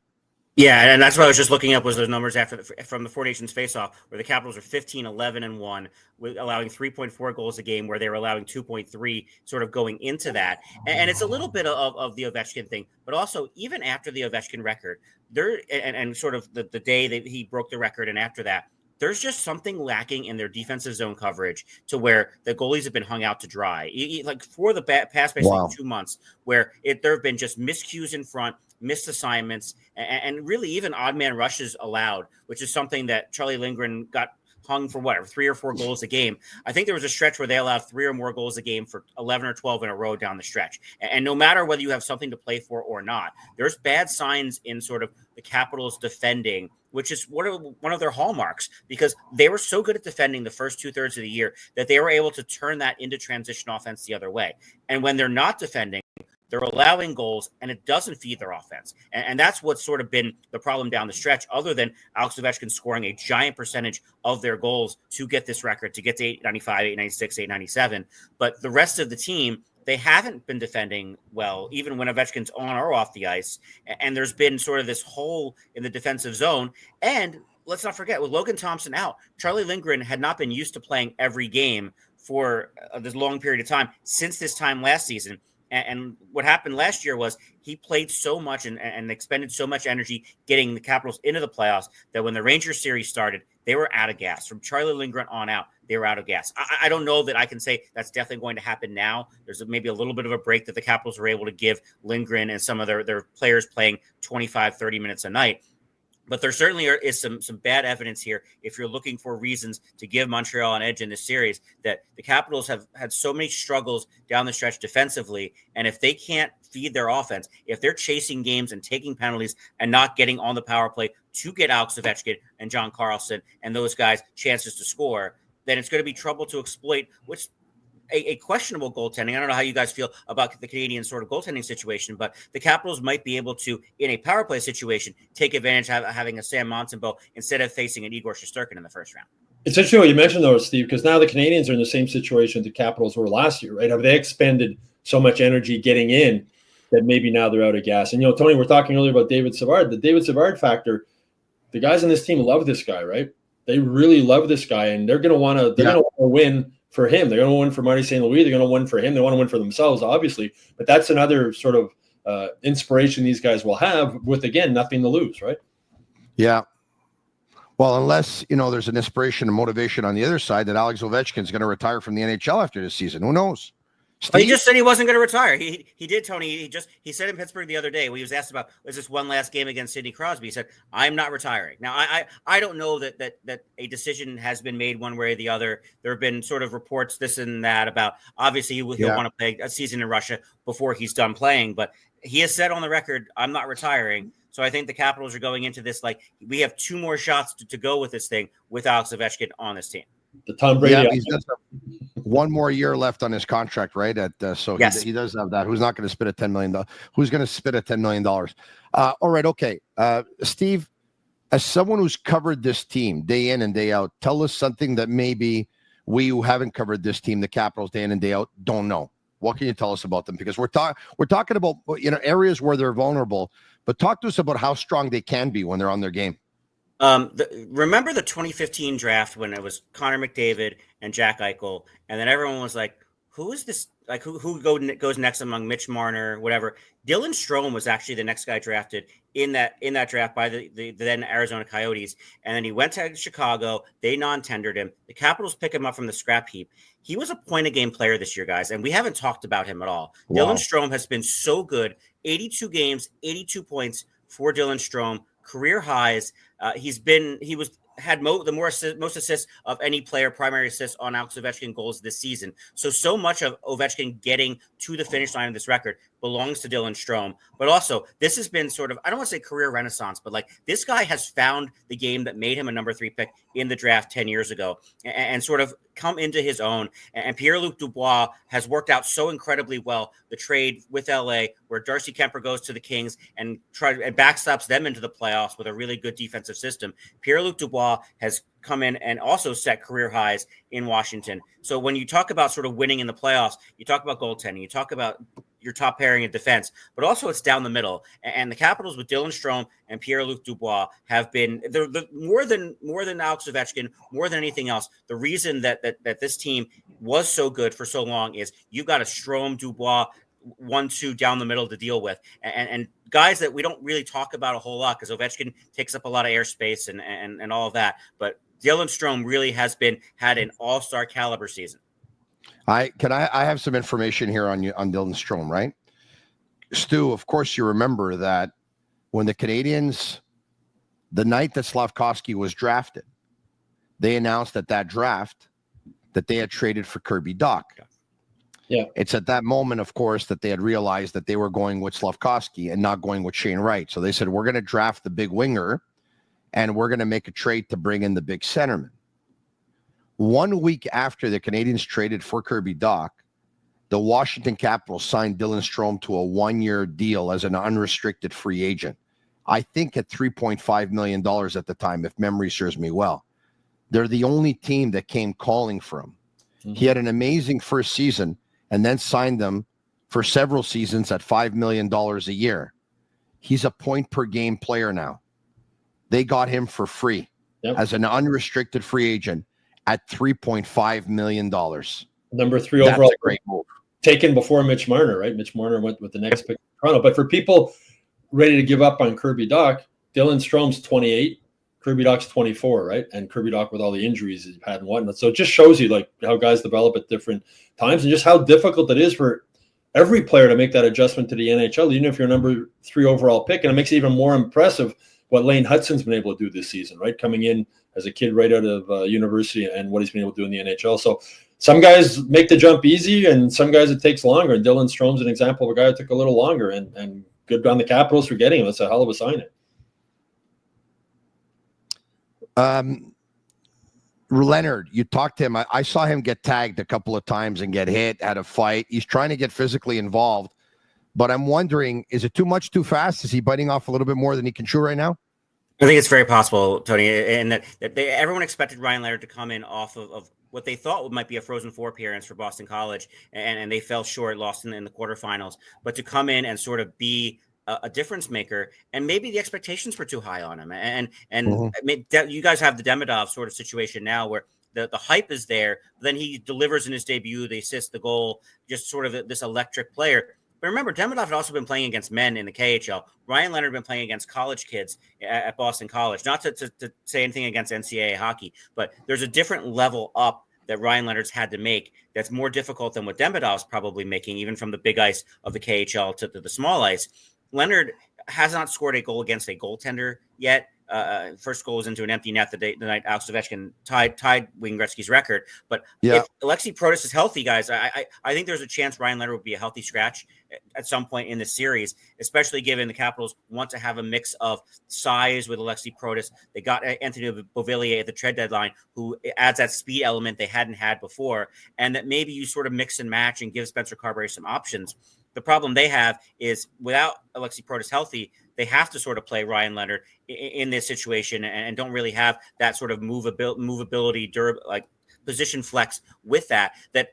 Yeah, and that's what I was just looking up was those numbers from the Four Nations face-off, where the Capitals are 15-11-1, with allowing 3.4 goals a game, where they were allowing 2.3 sort of going into that. And it's a little bit of the Ovechkin thing, but also even after the Ovechkin record, and sort of the day that he broke the record and after that, there's just something lacking in their defensive zone coverage to where the goalies have been hung out to dry. Like for the past basically 2 months, where there have been just miscues in front, missed assignments, and really even odd man rushes allowed, which is something that Charlie Lindgren got hung for 3 or 4 goals a game. I think there was a stretch where they allowed 3 or more goals a game for 11 or 12 in a row down the stretch. And no matter whether you have something to play for or not, there's bad signs in sort of the Capitals defending, which is one of their hallmarks, because they were so good at defending the first 2/3 of the year that they were able to turn that into transition offense the other way. And when they're not defending, they're allowing goals, and it doesn't feed their offense. And that's what's sort of been the problem down the stretch, other than Alex Ovechkin scoring a giant percentage of their goals to get this record, to get to 895, 896, 897. But the rest of the team, they haven't been defending well, even when Ovechkin's on or off the ice. And there's been sort of this hole in the defensive zone. And let's not forget, with Logan Thompson out, Charlie Lindgren had not been used to playing every game for this long period of time since this time last season. And what happened last year was he played so much and expended so much energy getting the Capitals into the playoffs that when the Rangers series started, they were out of gas. From Charlie Lindgren on out, they were out of gas. I don't know that I can say that's definitely going to happen now. There's maybe a little bit of a break that the Capitals were able to give Lindgren and some of their players playing 25, 30 minutes a night. But there certainly is some bad evidence here if you're looking for reasons to give Montreal an edge in this series, that the Capitals have had so many struggles down the stretch defensively. And if they can't feed their offense, if they're chasing games and taking penalties and not getting on the power play to get Alex Ovechkin and John Carlson and those guys chances to score, then it's going to be trouble to exploit, which a questionable goaltending. I don't know how you guys feel about the Canadian sort of goaltending situation, but the Capitals might be able to, in a power play situation, take advantage of having a Sam Montembeault instead of facing an Igor Shesterkin in the first round. It's interesting what you mentioned, though, Steve, because now the Canadians are in the same situation the Capitals were last year, right? They expended so much energy getting in that maybe now they're out of gas. And, Tony, we're talking earlier about David Savard. The David Savard factor, the guys on this team love this guy, right? They really love this guy, and they're going to want to win for him. They're going to win for Marty St. Louis. They're going to win for him. They want to win for themselves, obviously. But that's another sort of inspiration these guys will have with, again, nothing to lose, right? Yeah. Well, unless, there's an inspiration and motivation on the other side that Alex Ovechkin is going to retire from the NHL after this season. Who knows? He just said he wasn't going to retire. He did, Tony. He said in Pittsburgh the other day when he was asked about, was this one last game against Sidney Crosby? He said, "I'm not retiring." Now, I don't know that a decision has been made one way or the other. There have been sort of reports this and that about, obviously he'll want to play a season in Russia before he's done playing, but he has said on the record, "I'm not retiring." So I think the Capitals are going into this like, we have 2 more shots to go with this thing with Alex Ovechkin on this team. The Tom Brady. He's got 1 more year left on his contract, right? So yes. He does have that. Who's not going to spit at $10 million? Who's going to spit at $10 million? All right, okay. Steve, as someone who's covered this team day in and day out, tell us something that maybe we who haven't covered this team, the Capitals, day in and day out, don't know. What can you tell us about them? Because we're talking about areas where they're vulnerable, but talk to us about how strong they can be when they're on their game. Remember the 2015 draft when it was Connor McDavid and Jack Eichel, and then everyone was like, who is this? Like, who goes next among Mitch Marner, whatever? Dylan Strome was actually the next guy drafted in that draft by the then Arizona Coyotes, and then he went to Chicago. They non-tendered him. The Capitals pick him up from the scrap heap. He was a point-a-game player this year, guys, and we haven't talked about him at all. Wow. Dylan Strome has been so good. 82 games, 82 points for Dylan Strome. Career highs. He had most assists of any player, primary assists on Alex Ovechkin goals this season. So much of Ovechkin getting to the finish line of this record belongs to Dylan Strome. But also, this has been sort of, I don't want to say career renaissance, but like this guy has found the game that made him a number 3 pick in the draft 10 years ago and sort of come into his own. And Pierre-Luc Dubois has worked out so incredibly well. The trade with LA, where Darcy Kemper goes to the Kings and backstops them into the playoffs with a really good defensive system. Pierre-Luc Dubois has come in and also set career highs in Washington. So when you talk about sort of winning in the playoffs, you talk about goaltending, you talk about your top pairing in defense, but also it's down the middle. And the Capitals with Dylan Strome and Pierre-Luc Dubois have been more than Alex Ovechkin, more than anything else. The reason that this team was so good for so long is you've got a Strome, Dubois, 1-2 down the middle to deal with, and guys that we don't really talk about a whole lot because Ovechkin takes up a lot of airspace and all of that. But Dylan Strome really has had an all-star caliber season. I have some information here on Dylan Strome, right? Stu, of course you remember that when the Canadians, the night that Slafkovsky was drafted, they announced that draft that they had traded for Kirby Dach. Yeah. It's at that moment, of course, that they had realized that they were going with Slafkovsky and not going with Shane Wright. So they said, we're going to draft the big winger and we're going to make a trade to bring in the big centerman. 1 week after the Canadians traded for Kirby Dach, the Washington Capitals signed Dylan Strome to a 1-year deal as an unrestricted free agent. I think at $3.5 million at the time, if memory serves me well. They're the only team that came calling for him. Mm-hmm. He had an amazing first season and then signed them for several seasons at $5 million a year. He's a point-per-game player now. They got him for free as an unrestricted free agent at $3.5 million. Number 3 overall. That's a great move. taken before Mitch Marner, right? Mitch Marner went with the next pick in Toronto. But for people ready to give up on Kirby Dach, Dylan Strom's 28, Kirby Dach's 24, right? And Kirby Dach with all the injuries he's had and whatnot. So it just shows you like how guys develop at different times and just how difficult it is for every player to make that adjustment to the NHL, even if you're number 3 overall pick. And it makes it even more impressive what Lane Hutson's been able to do this season, right? Coming in as a kid right out of university and what he's been able to do in the NHL. So some guys make the jump easy and some guys it takes longer. And Dylan Strom's an example of a guy that took a little longer and good on the Capitals for getting him. That's a hell of a signing. Leonard, you talked to him. I saw him get tagged a couple of times and get hit, had a fight. He's trying to get physically involved. But I'm wondering, is it too much too fast? Is he biting off a little bit more than he can chew right now? I think it's very possible, Tony, and that everyone expected Ryan Leonard to come in off of what they thought might be a Frozen Four appearance for Boston College, and they fell short, lost in the quarterfinals. But to come in and sort of be a difference maker, and maybe the expectations were too high on him. And you guys have the Demidov sort of situation now where the hype is there, but then he delivers in his debut, the assist, the goal, just sort of this electric player. But remember, Demidov had also been playing against men in the KHL. Ryan Leonard had been playing against college kids at Boston College. Not to say anything against NCAA hockey, but there's a different level up that Ryan Leonard's had to make that's more difficult than what Demidov's probably making, even from the big ice of the KHL to the small ice. Leonard has not scored a goal against a goaltender yet. First goal was into an empty net the night Alex Ovechkin tied Wayne Gretzky's record. But if Alexei Protas is healthy, guys, I think there's a chance Ryan Leonard will be a healthy scratch at some point in the series, especially given the Capitals want to have a mix of size with Alexei Protas. They got Anthony Beauvillier at the trade deadline, who adds that speed element they hadn't had before, and that maybe you sort of mix and match and give Spencer Carberry some options. The problem they have is without Alexei Protas healthy, they have to sort of play Ryan Leonard in this situation and don't really have that sort of movability, like position flex with that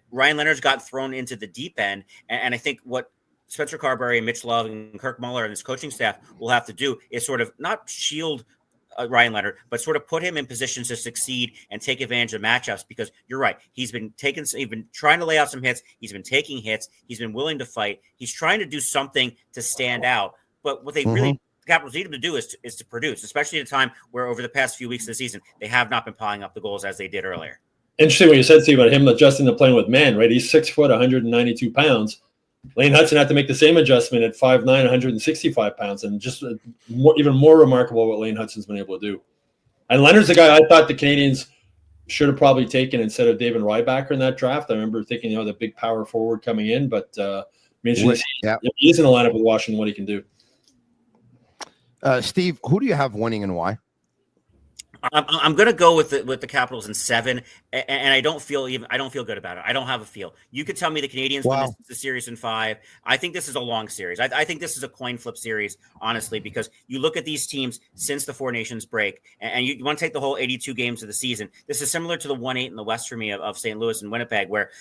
Ryan Leonard's got thrown into the deep end. And I think what Spencer Carberry and Mitch Love and Kirk Muller and his coaching staff will have to do is sort of not shield Ryan Leonard, but sort of put him in positions to succeed and take advantage of matchups, because you're right. He's been trying to lay out some hits. He's been taking hits. He's been willing to fight. He's trying to do something to stand out. But what they really, the Capitals need him to do is to produce, especially at a time where over the past few weeks of the season, they have not been piling up the goals as they did earlier. Interesting what you said, Steve, about him adjusting to playing with men, right? He's 6 foot, 192 pounds. Lane Hutson had to make the same adjustment at 5'9", 165 pounds, and just even more remarkable what Lane Hutson's been able to do. And Leonard's the guy I thought the Canadians should have probably taken instead of David Rybacker in that draft. I remember thinking, the big power forward coming in, but if he's in the lineup with Washington, what he can do. Steve, who do you have winning and why? I'm going to go with the Capitals in 7, and I don't feel good about it. I don't have a feel. You could tell me the Canadians win the series in 5. I think this is a long series. I think this is a coin flip series, honestly, because you look at these teams since the Four Nations break, and you want to take the whole 82 games of the season. This is similar to the 1-8 in the West for me of St. Louis and Winnipeg, where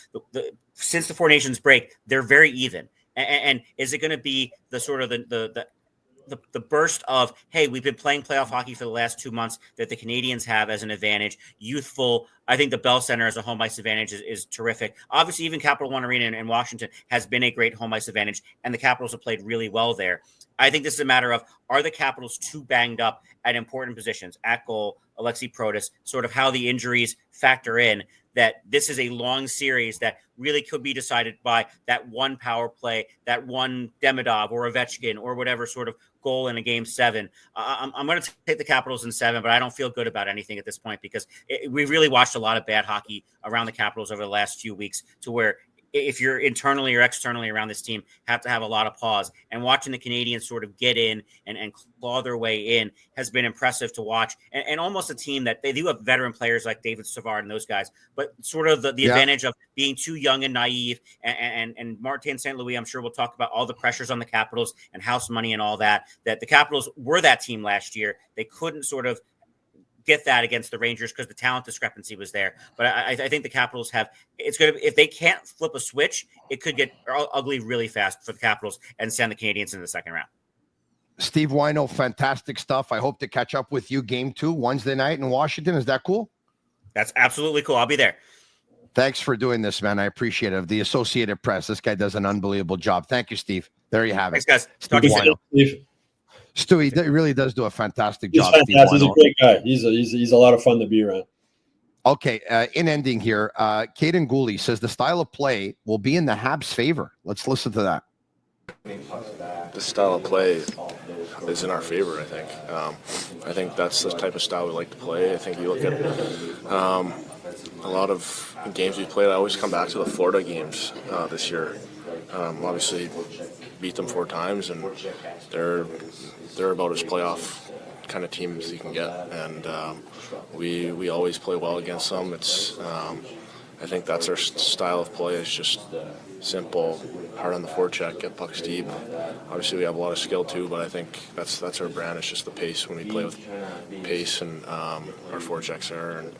since the Four Nations break, they're very even. And is it going to be the sort of the burst of, hey, we've been playing playoff hockey for the last 2 months that the Canadians have as an advantage, youthful. I think the Bell Center as a home ice advantage is terrific. Obviously, even Capital One Arena in Washington has been a great home ice advantage, and the Capitals have played really well there. I think this is a matter of, are the Capitals too banged up at important positions, at goal, Alexei Protas, sort of how the injuries factor in, that this is a long series that really could be decided by that one power play, that one Demidov or Ovechkin or whatever sort of goal in a game 7. I'm going to take the Capitals in 7, but I don't feel good about anything at this point, because we really watched a lot of bad hockey around the Capitals over the last few weeks, to where if you're internally or externally around this team, have to have a lot of pause. And watching the Canadians sort of get in and claw their way in has been impressive to watch. And almost a team that they do have veteran players like David Savard and those guys, but sort of the advantage of being too young and naive. And Martin St. Louis, I'm sure we'll talk about all the pressures on the Capitals and house money and all that the Capitals were that team last year. They couldn't sort of get that against the Rangers because the talent discrepancy was there. But I think the Capitals it's going to, if they can't flip a switch, it could get ugly really fast for the Capitals and send the Canadians in the second round. Steve Whyno, fantastic stuff. I hope to catch up with you game 2 Wednesday night in Washington. Is that cool? That's absolutely cool. I'll be there. Thanks for doing this, man. I appreciate it. The Associated Press. This guy does an unbelievable job. Thank you, Steve. There you have it. Thanks, guys. Steve Whyno. Stu, he really does do a fantastic job. He's a great guy. He's a lot of fun to be around. Okay, in ending here, Caden Gooley says the style of play will be in the Habs' favor. Let's listen to that. The style of play is in our favor, I think. I think that's the type of style we like to play. I think you look at a lot of games we played. I always come back to the Florida games this year. Obviously, beat them 4 times, and they're about as playoff kind of team as you can get. And we always play well against them. It's I think that's our style of play. It's just simple, hard on the forecheck, get pucks deep. Obviously, we have a lot of skill too, but I think that's our brand. It's just the pace when we play with pace, and our forechecks are. And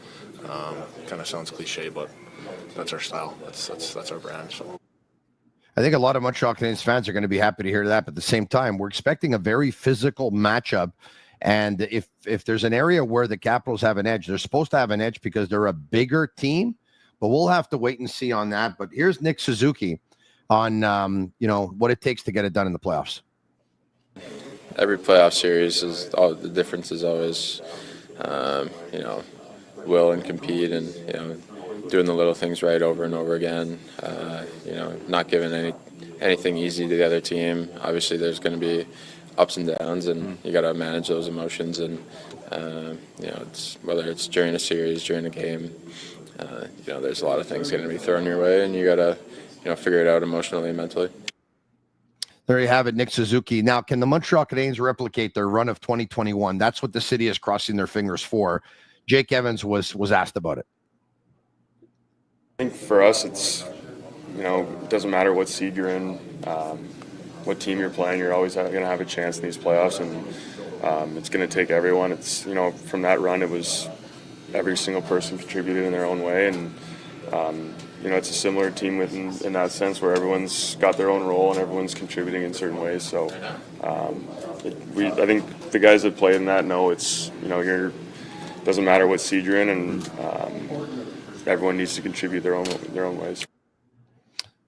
kind of sounds cliche, but that's our style. That's our brand. So. I think a lot of Montreal Canadiens fans are going to be happy to hear that. But at the same time, we're expecting a very physical matchup. And if there's an area where the Capitals have an edge, they're supposed to have an edge because they're a bigger team. But we'll have to wait and see on that. But here's Nick Suzuki on what it takes to get it done in the playoffs. Every playoff series is the difference is always will and compete, and doing the little things right over and over again. Not giving anything easy to the other team. Obviously, there's going to be ups and downs, and you got to manage those emotions. And it's whether it's during a series, during a game. There's a lot of things going to be thrown your way, and you got to figure it out emotionally and mentally. There you have it, Nick Suzuki. Now, can the Montreal Canadiens replicate their run of 2021? That's what the city is crossing their fingers for. Jake Evans was asked about it. I think for us, it's, it doesn't matter what seed you're in, what team you're playing, you're always going to have a chance in these playoffs, and it's going to take everyone. It's, from that run, it was every single person contributed in their own way, and, it's a similar team in that sense where everyone's got their own role and everyone's contributing in certain ways. So I think the guys that play in that know it's, doesn't matter what seed you're in, and everyone needs to contribute their own ways.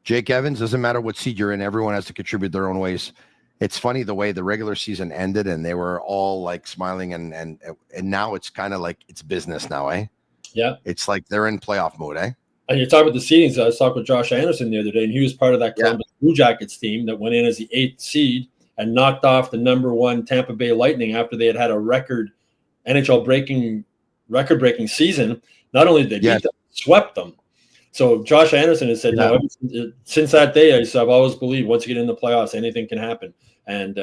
Jake Evans, doesn't matter what seed you're in, everyone has to contribute their own ways. It's funny the way the regular season ended and they were all like smiling and now it's kind of like it's business now, eh? Yeah. It's like they're in playoff mode, eh? And you're talking about the seedings. I was talking with Josh Anderson the other day, and he was part of that Columbus Blue Jackets team that went in as the 8th seed and knocked off the number 1 Tampa Bay Lightning after they had a record-breaking season. Not only did they beat them, swept them. So Josh Anderson has said, since that day, I've always believed once you get in the playoffs, anything can happen. And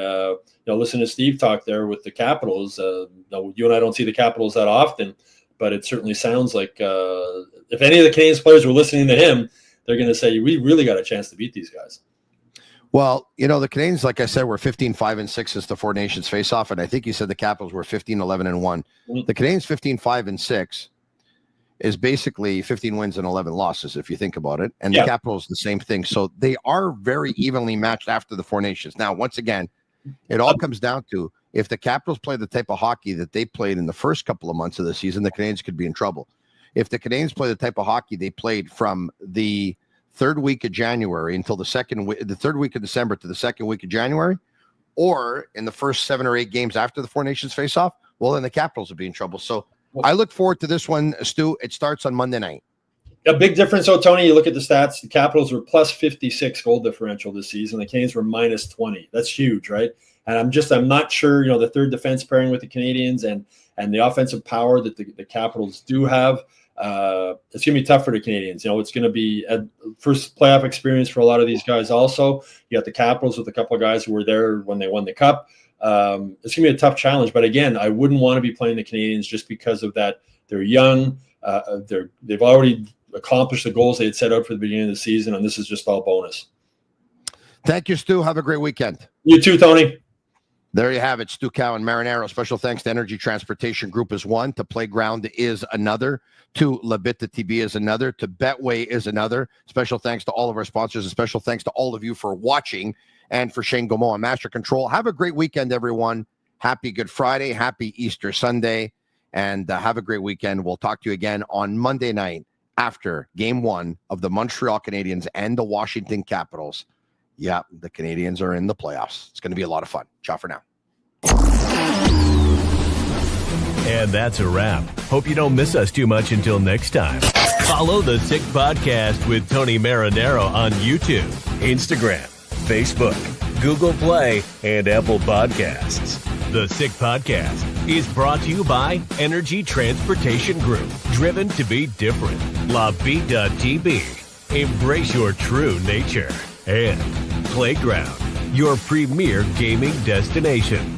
listen to Steve talk there with the Capitals. You and I don't see the Capitals that often, but it certainly sounds like if any of the Canadiens players were listening to him, they're going to say, we really got a chance to beat these guys. Well, the Canadiens, like I said, were 15-5-6 since the Four Nations face-off, and I think you said the Capitals were 15-11-1. Mm-hmm. The Canadiens 15-5-6 is basically 15 wins and 11 losses, if you think about it, and the Capitals the same thing. So they are very evenly matched after the Four Nations. Now, once again, it all comes down to if the Capitals play the type of hockey that they played in the first couple of months of the season, the Canadiens could be in trouble. If the Canadiens play the type of hockey they played from the third week of January until the third week of December to the second week of January, or in the first 7 or 8 games after the Four Nations face-off, well, then the Capitals would be in trouble. So I look forward to this one, Stu. It starts on Monday night. A big difference, though, Tony. You look at the stats. The Capitals were plus 56 goal differential this season. The Canadiens were minus 20. That's huge, right? And I'm not sure, the third defense pairing with the Canadiens and the offensive power that the Capitals do have. It's going to be tough for the Canadiens. It's going to be a first playoff experience for a lot of these guys also. You got the Capitals with a couple of guys who were there when they won the Cup. It's going to be a tough challenge. But again, I wouldn't want to be playing the Canadiens just because of that. They're young. They've already accomplished the goals they had set out for the beginning of the season, and this is just all bonus. Thank you, Stu. Have a great weekend. You too, Tony. There you have it. Stu Cowan, Marinaro. Special thanks to Energy Transportation Group is one. To Playground is another. To Bittt to Tibi is another. To Betway is another. Special thanks to all of our sponsors, and special thanks to all of you for watching and for Shane Gaumont on Master Control. Have a great weekend, everyone. Happy Good Friday. Happy Easter Sunday. And have a great weekend. We'll talk to you again on Monday night after game 1 of the Montreal Canadiens and the Washington Capitals. Yeah, the Canadiens are in the playoffs. It's going to be a lot of fun. Ciao for now. And that's a wrap. Hope you don't miss us too much until next time. Follow the Sick Podcast with Tony Marinaro on YouTube, Instagram, Facebook, Google Play, and Apple Podcasts. The Sick Podcast is brought to you by Energy Transportation Group, driven to be different. LaBi.tb, embrace your true nature. And Playground, your premier gaming destination.